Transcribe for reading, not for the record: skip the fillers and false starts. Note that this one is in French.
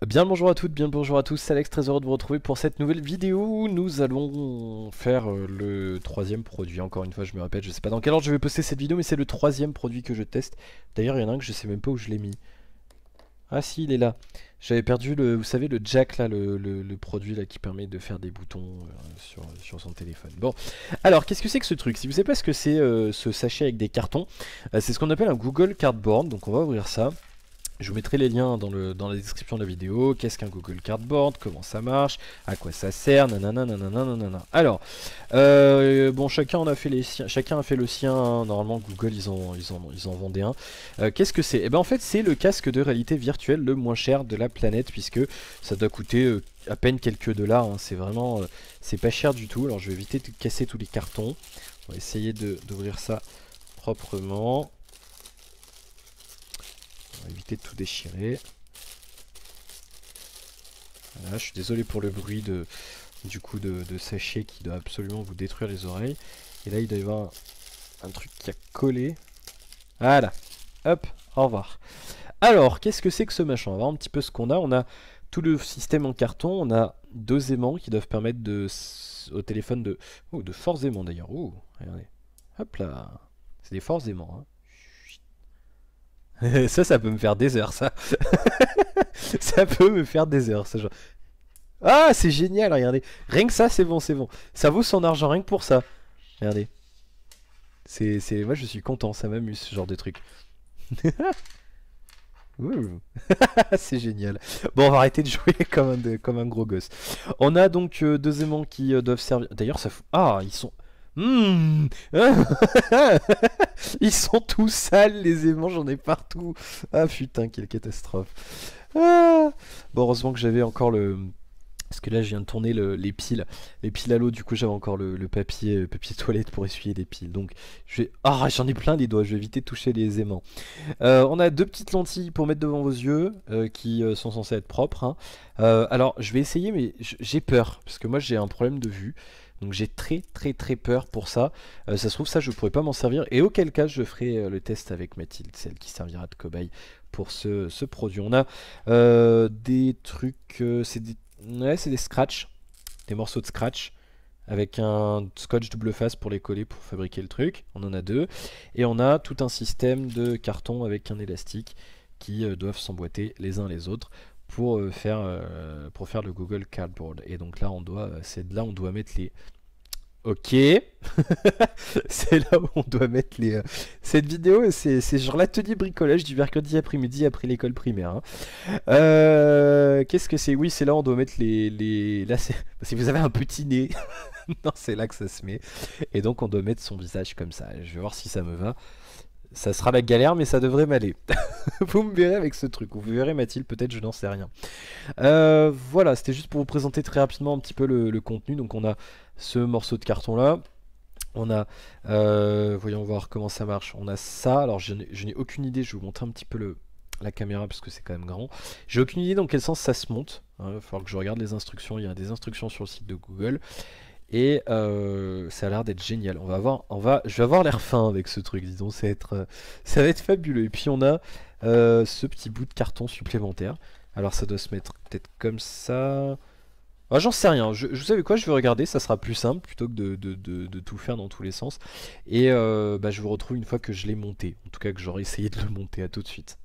Bien le bonjour à toutes, bien le bonjour à tous, c'est Alex, très heureux de vous retrouver pour cette nouvelle vidéo où nous allons faire le troisième produit. Encore une fois je me répète, je sais pas dans quel ordre je vais poster cette vidéo mais c'est le troisième produit que je teste. D'ailleurs il y en a un que je sais même pas où je l'ai mis. Ah si il est là. J'avais perdu le, vous savez le jack là, le produit là qui permet de faire des boutons sur son téléphone. Bon, alors qu'est-ce que c'est que ce truc? Si vous savez pas ce que c'est ce sachet avec des cartons, c'est ce qu'on appelle un Google Cardboard, donc on va ouvrir ça. Je vous mettrai les liens dans la description de la vidéo. Qu'est-ce qu'un Google Cardboard? Comment ça marche? À quoi ça sert? Nanana, nanana, nanana. Alors, bon, chacun a fait le sien, hein. Normalement, Google, ils en vendaient un. Qu'est-ce que c'est? Eh ben, en fait, c'est le casque de réalité virtuelle le moins cher de la planète, puisque ça doit coûter à peine quelques dollars, hein. C'est vraiment, c'est pas cher du tout. Alors, je vais éviter de casser tous les cartons. On va essayer d'ouvrir ça proprement. On va éviter de tout déchirer. Voilà, je suis désolé pour le bruit du coup de sachet qui doit absolument vous détruire les oreilles. Et là il doit y avoir un truc qui a collé. Voilà. Hop, au revoir. Alors, qu'est-ce que c'est que ce machin? On va voir un petit peu ce qu'on a. On a tout le système en carton. On a deux aimants qui doivent permettre au téléphone de... Oh, de forts aimants d'ailleurs. Oh, regardez. Hop là. C'est des forts aimants, hein. Ça peut me faire des heures, ça. Ça peut me faire des heures, ça. Ah, c'est génial, regardez. Rien que ça, c'est bon, c'est bon. Ça vaut son argent, rien que pour ça. Regardez. Moi, je suis content, ça m'amuse, ce genre de truc. Ouh. C'est génial. Bon, on va arrêter de jouer comme un gros gosse. On a donc deux aimants qui doivent servir... D'ailleurs, ça fout... Ah, ils sont... Hmm. Ils sont tous sales, les aimants, j'en ai partout. Ah putain, quelle catastrophe. Ah. Bon, heureusement que j'avais encore le... Parce que là, je viens de tourner les piles. Les piles à l'eau, du coup, j'avais encore le papier toilette pour essuyer les piles. Donc, je vais... Ah, j'en ai plein des doigts, je vais éviter de toucher les aimants. On a deux petites lentilles pour mettre devant vos yeux, qui sont censées être propres, hein. Alors, je vais essayer, mais j'ai peur. Parce que moi, j'ai un problème de vue. Donc, j'ai très, très, très peur pour ça. Ça se trouve, ça, je pourrais pas m'en servir. Et auquel cas, je ferai le test avec Mathilde, celle qui servira de cobaye pour ce produit. On a des trucs... Ouais, c'est des scratch, des morceaux de scratch avec un scotch double face pour les coller pour fabriquer le truc. On en a deux. Et on a tout un système de carton avec un élastique qui doivent s'emboîter les uns les autres pour faire le Google Cardboard. Et donc là, c'est de là on doit mettre les... Ok, c'est là où on doit mettre les... Cette vidéo, c'est genre l'atelier bricolage du mercredi après-midi après l'école primaire, hein. Qu'est-ce que c'est? Oui, c'est là où on doit mettre Là, si vous avez un petit nez, non, c'est là que ça se met. Et donc, on doit mettre son visage comme ça. Je vais voir si ça me va. Ça sera la galère, mais ça devrait m'aller. Vous me verrez avec ce truc. Vous verrez, Mathilde, peut-être, je n'en sais rien. Voilà, c'était juste pour vous présenter très rapidement un petit peu le contenu. Donc, on a ce morceau de carton là. On a, voyons voir comment ça marche. On a ça. Alors, je n'ai aucune idée. Je vais vous montrer un petit peu la caméra parce que c'est quand même grand. J'ai aucune idée dans quel sens ça se monte, hein. Il va falloir que je regarde les instructions. Il y a des instructions sur le site de Google. Et ça a l'air d'être génial. Je vais avoir l'air fin avec ce truc, disons. Ça va être fabuleux. Et puis on a ce petit bout de carton supplémentaire. Alors ça doit se mettre peut-être comme ça. Ah, j'en sais rien. Vous savez quoi? Je vais regarder. Ça sera plus simple plutôt que de tout faire dans tous les sens. Et je vous retrouve une fois que je l'ai monté. En tout cas que j'aurai essayé de le monter. À tout de suite.